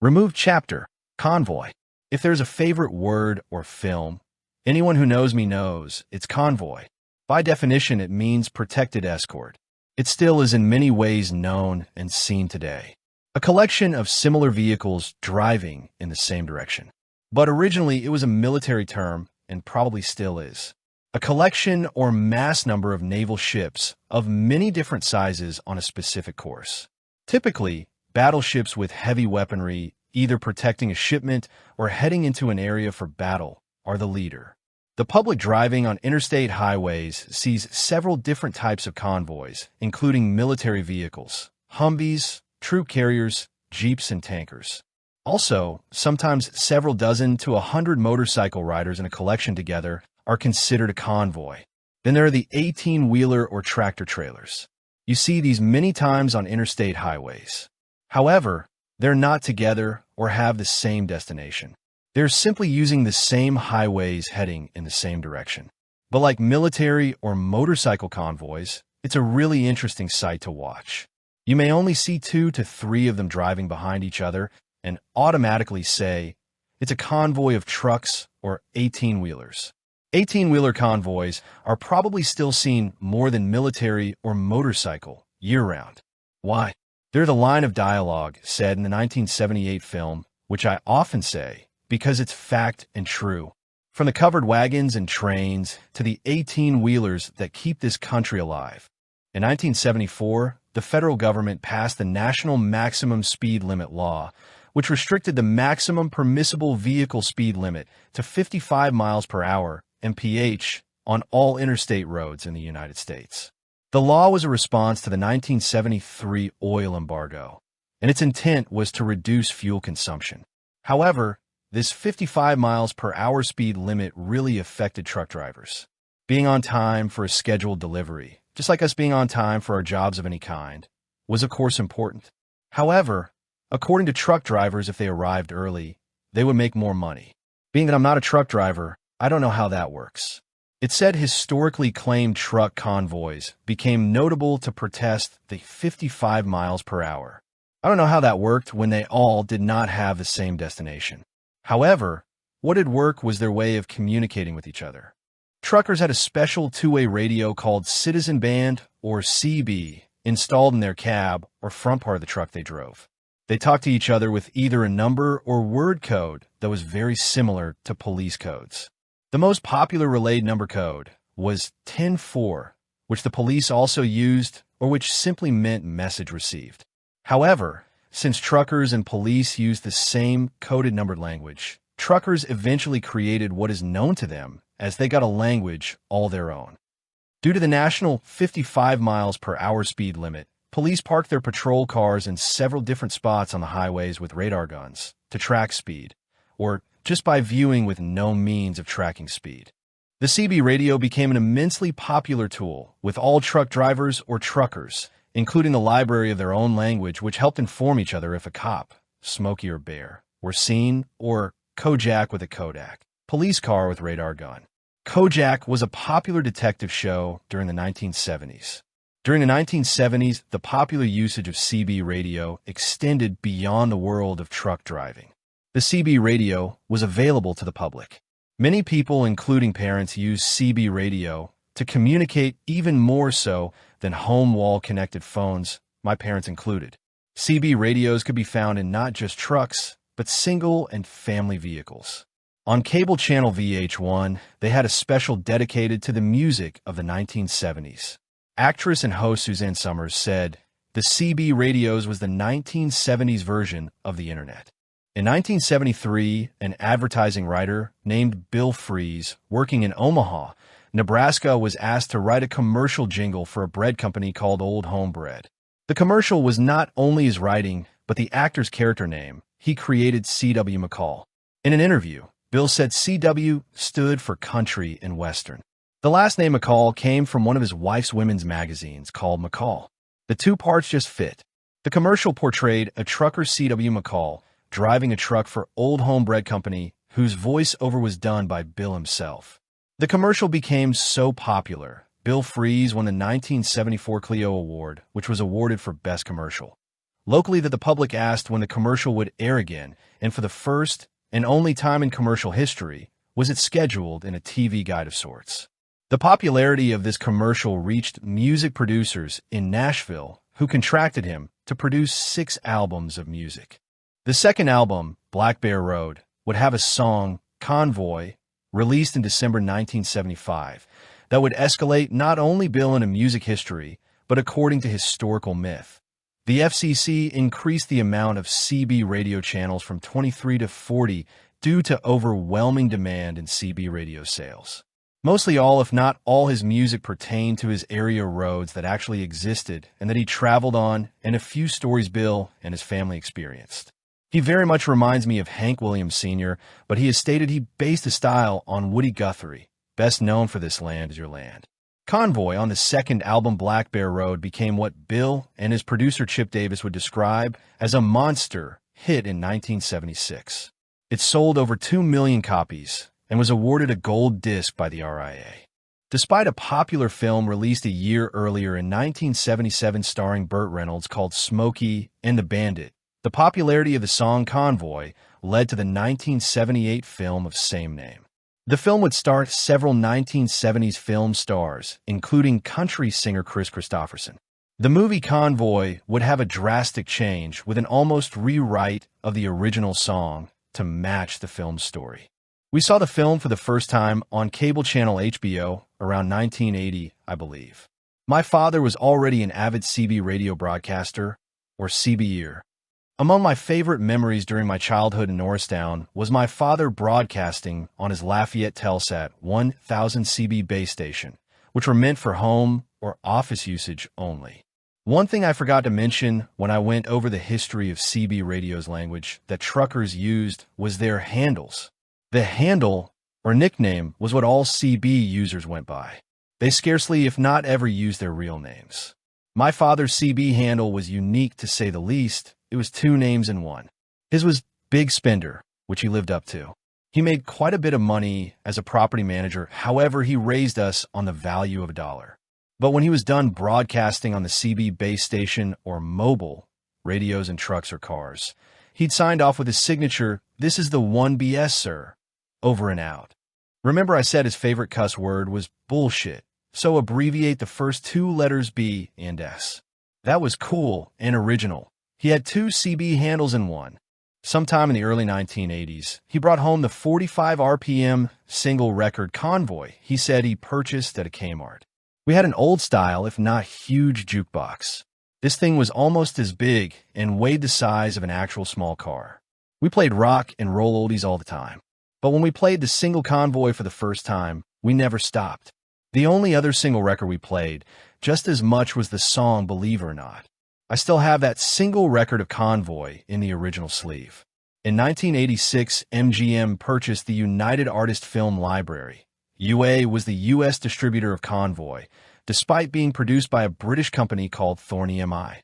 Remove chapter. Convoy. If there's a favorite word or film, anyone who knows me knows it's convoy. By definition, it means protected escort. It still is in many ways known and seen today. A collection of similar vehicles driving in the same direction. But originally, it was a military term and probably still is. A collection or mass number of naval ships of many different sizes on a specific course. Typically, battleships with heavy weaponry, either protecting a shipment or heading into an area for battle, are the leader. The public driving on interstate highways sees several different types of convoys, including military vehicles, Humvees, troop carriers, jeeps, and tankers. Also, sometimes several dozen to 100 motorcycle riders in a collection together are considered a convoy. Then there are the 18-wheeler or tractor trailers. You see these many times on interstate highways. However, they're not together or have the same destination. They're simply using the same highways heading in the same direction. But like military or motorcycle convoys, it's a really interesting sight to watch. You may only see 2 to 3 of them driving behind each other and automatically say, it's a convoy of trucks or 18-wheelers. 18-wheeler convoys are probably still seen more than military or motorcycle year-round. Why? They're the line of dialogue said in the 1978 film, which I often say, because it's fact and true. From the covered wagons and trains to the 18-wheelers that keep this country alive. In 1974, the federal government passed the National Maximum Speed Limit Law, which restricted the maximum permissible vehicle speed limit to 55 miles per hour (mph) on all interstate roads in the United States. The law was a response to the 1973 oil embargo, and its intent was to reduce fuel consumption. However, this 55 miles per hour speed limit really affected truck drivers. Being on time for a scheduled delivery, just like us being on time for our jobs of any kind, was of course important. However, according to truck drivers, if they arrived early, they would make more money. Being that I'm not a truck driver, I don't know how that works. It said historically claimed truck convoys became notable to protest the 55 miles per hour. I don't know how that worked when they all did not have the same destination. However, what did work was their way of communicating with each other. Truckers had a special two-way radio called Citizen Band, or CB, installed in their cab or front part of the truck they drove. They talked to each other with either a number or word code that was very similar to police codes. The most popular relayed number code was 10-4, which the police also used, or which simply meant message received. However, since truckers and police used the same coded numbered language, truckers eventually created what is known to them as they got a language all their own. Due to the national 55 miles per hour speed limit, police parked their patrol cars in several different spots on the highways with radar guns to track speed, or just by viewing with no means of tracking speed. The CB radio became an immensely popular tool with all truck drivers or truckers, including the library of their own language, which helped inform each other if a cop, Smokey or Bear, were seen, or Kojak with a Kodak, police car with radar gun. Kojak was a popular detective show during the 1970s. During the 1970s, the popular usage of CB radio extended beyond the world of truck driving. The CB radio was available to the public. Many people, including parents, used CB radio to communicate even more so than home wall-connected phones, my parents included. CB radios could be found in not just trucks, but single and family vehicles. On cable channel VH1, they had a special dedicated to the music of the 1970s. Actress and host Suzanne Summers said, the CB radios was the 1970s version of the internet. In 1973, an advertising writer named Bill Fries, working in Omaha, Nebraska, was asked to write a commercial jingle for a bread company called Old Home Bread. The commercial was not only his writing, but the actor's character name. He created C.W. McCall. In an interview, Bill said C.W. stood for country and western. The last name McCall came from one of his wife's women's magazines called McCall. The two parts just fit. The commercial portrayed a trucker C.W. McCall driving a truck for Old Home Bread Company, whose voiceover was done by Bill himself. The commercial became so popular, Bill Fries won the 1974 Clio Award, which was awarded for Best Commercial. locally that the public asked when the commercial would air again, and for the first and only time in commercial history, was it scheduled in a TV guide of sorts. The popularity of this commercial reached music producers in Nashville who contracted him to produce 6 albums of music. The second album, Black Bear Road, would have a song, Convoy, released in December 1975, that would escalate not only Bill into music history, but according to historical myth. The FCC increased the amount of CB radio channels from 23 to 40 due to overwhelming demand in CB radio sales. Mostly all, if not all, his music pertained to his area roads that actually existed and that he traveled on, and a few stories Bill and his family experienced. He very much reminds me of Hank Williams Sr., but he has stated he based his style on Woody Guthrie, best known for This Land Is Your Land. Convoy on the second album Black Bear Road became what Bill and his producer Chip Davis would describe as a monster hit in 1976. It sold over 2 million copies and was awarded a gold disc by the RIA. Despite a popular film released a year earlier in 1977 starring Burt Reynolds called Smokey and the Bandit, the popularity of the song Convoy led to the 1978 film of same name. The film would star several 1970s film stars, including country singer Chris Christopherson. The movie Convoy would have a drastic change with an almost rewrite of the original song to match the film's story. We saw the film for the first time on cable channel HBO around 1980, I believe. My father was already an avid CB radio broadcaster, or CBer. Among my favorite memories during my childhood in Norristown was my father broadcasting on his Lafayette Telsat 1000 CB base station, which were meant for home or office usage only. One thing I forgot to mention when I went over the history of CB radio's language that truckers used was their handles. The handle, or nickname, was what all CB users went by. They scarcely, if not ever, used their real names. My father's CB handle was unique to say the least. It was 2 names in one. His was Big Spender, which he lived up to. He made quite a bit of money as a property manager, however, he raised us on the value of $1. But when he was done broadcasting on the CB base station or mobile, radios and trucks or cars, he'd signed off with his signature, "This is the 1BS, sir," over and out. Remember I said his favorite cuss word was bullshit, so abbreviate the first 2 letters B and S. That was cool and original. He had 2 CB handles in one. Sometime in the early 1980s, he brought home the 45 RPM single record Convoy he said he purchased at a Kmart. We had an old-style, if not huge, jukebox. This thing was almost as big and weighed the size of an actual small car. We played rock and roll oldies all the time. But when we played the single Convoy for the first time, we never stopped. The only other single record we played just as much was the song Believe It or Not. I still have that single record of Convoy in the original sleeve. In 1986, MGM purchased the United Artists Film Library. UA was the U.S. distributor of Convoy, despite being produced by a British company called Thorny MI.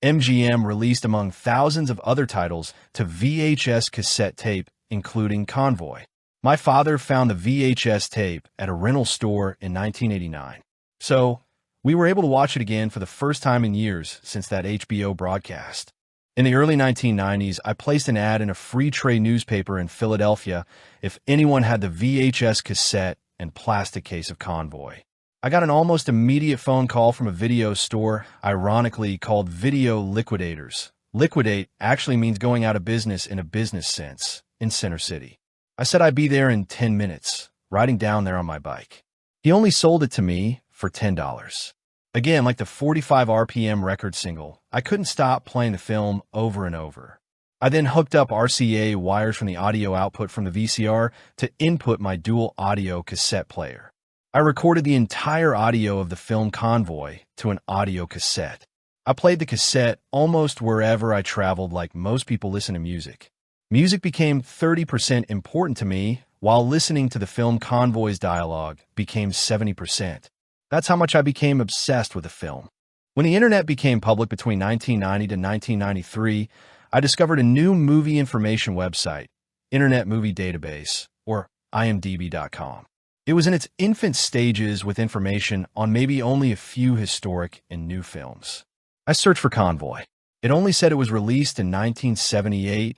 MGM released among thousands of other titles to VHS cassette tape, including Convoy. My father found the VHS tape at a rental store in 1989. So, we were able to watch it again for the first time in years since that HBO broadcast. In the early 1990s, I placed an ad in a free trade newspaper in Philadelphia if anyone had the VHS cassette and plastic case of Convoy. I got an almost immediate phone call from a video store, ironically called Video Liquidators. Liquidate actually means going out of business in a business sense, in Center City. I said I'd be there in 10 minutes, riding down there on my bike. He only sold it to me for $10. Again, like the 45 RPM record single, I couldn't stop playing the film over and over. I then hooked up RCA wires from the audio output from the VCR to input my dual audio cassette player. I recorded the entire audio of the film Convoy to an audio cassette. I played the cassette almost wherever I traveled like most people listen to music. Music became 30% important to me, while listening to the film Convoy's dialogue became 70%. That's how much I became obsessed with the film. When the internet became public between 1990 to 1993, I discovered a new movie information website, Internet Movie Database, or IMDb.com. It was in its infant stages with information on maybe only a few historic and new films. I searched for Convoy. It only said it was released in 1978.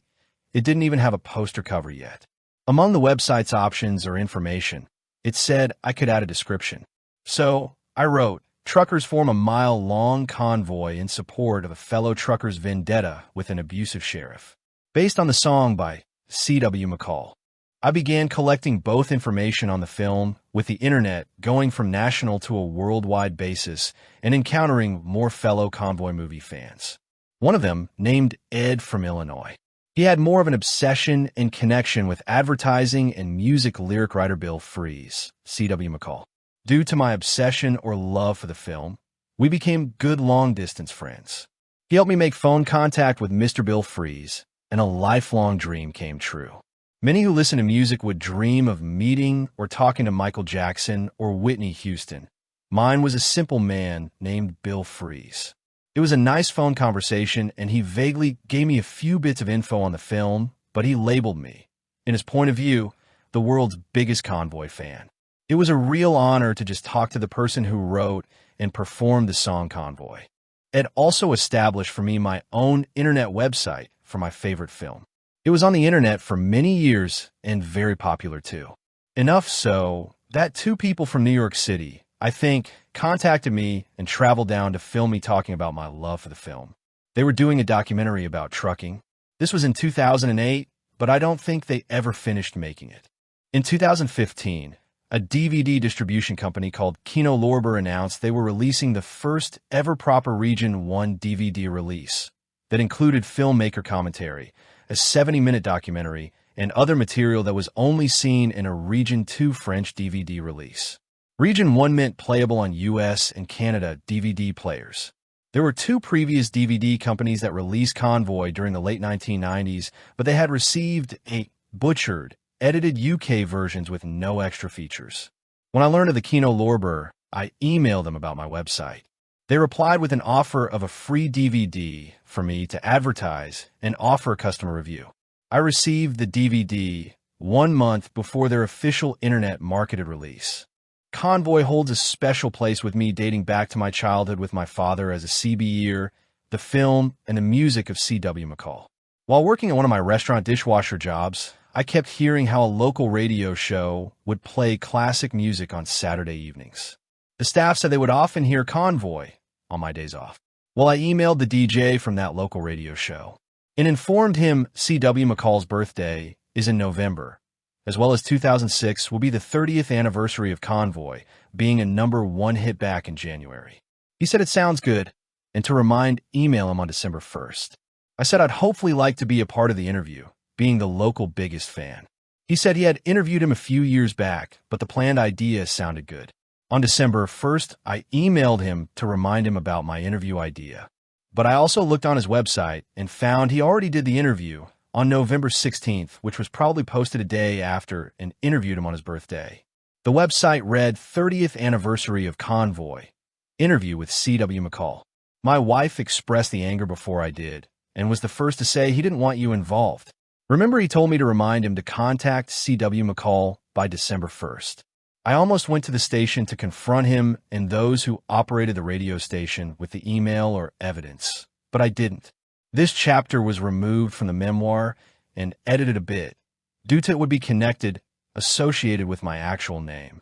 It didn't even have a poster cover yet. Among the website's options or information, it said I could add a description. So I wrote, truckers form a mile-long convoy in support of a fellow trucker's vendetta with an abusive sheriff. Based on the song by C.W. McCall. I began collecting both information on the film, with the internet going from national to a worldwide basis and encountering more fellow Convoy movie fans. One of them, named Ed from Illinois. He had more of an obsession and connection with advertising and music lyric writer Bill Fries, C.W. McCall. Due to my obsession or love for the film, we became good long-distance friends. He helped me make phone contact with Mr. Bill Fries, and a lifelong dream came true. Many who listen to music would dream of meeting or talking to Michael Jackson or Whitney Houston. Mine was a simple man named Bill Fries. It was a nice phone conversation, and he vaguely gave me a few bits of info on the film, but he labeled me, in his point of view, the world's biggest Convoy fan. It was a real honor to just talk to the person who wrote and performed the song Convoy. Ed also established for me my own internet website for my favorite film. It was on the internet for many years and very popular too. Enough so that two people from New York City, I think, contacted me and traveled down to film me talking about my love for the film. They were doing a documentary about trucking. This was in 2008, but I don't think they ever finished making it. In 2015, a DVD distribution company called Kino Lorber announced they were releasing the first ever proper Region 1 DVD release that included filmmaker commentary, a 70-minute documentary, and other material that was only seen in a Region 2 French DVD release. Region 1 meant playable on US and Canada DVD players. There were two previous DVD companies that released Convoy during the late 1990s, but they had received a butchered, edited UK versions with no extra features. When I learned of the Kino Lorber, I emailed them about my website. They replied with an offer of a free DVD for me to advertise and offer a customer review. I received the DVD 1 month before their official internet marketed release. Convoy holds a special place with me dating back to my childhood with my father as a CB'er, the film, and the music of C.W. McCall. While working at one of my restaurant dishwasher jobs, I kept hearing how a local radio show would play classic music on Saturday evenings. The staff said they would often hear Convoy on my days off. Well, I emailed the DJ from that local radio show and informed him C.W. McCall's birthday is in November, as well as 2006 will be the 30th anniversary of Convoy, being a #1 hit back in January. He said it sounds good, and to email him on December 1st. I said I'd hopefully like to be a part of the interview, being the local biggest fan. He said he had interviewed him a few years back, but the planned idea sounded good. On December 1st, I emailed him to remind him about my interview idea. But I also looked on his website and found he already did the interview on November 16th, which was probably posted a day after and interviewed him on his birthday. The website read 30th anniversary of Convoy, interview with C.W. McCall. My wife expressed the anger before I did and was the first to say he didn't want you involved. Remember, he told me to remind him to contact C.W. McCall by December 1st. I almost went to the station to confront him and those who operated the radio station with the email or evidence, but I didn't. This chapter was removed from the memoir and edited a bit, due to it would be associated with my actual name.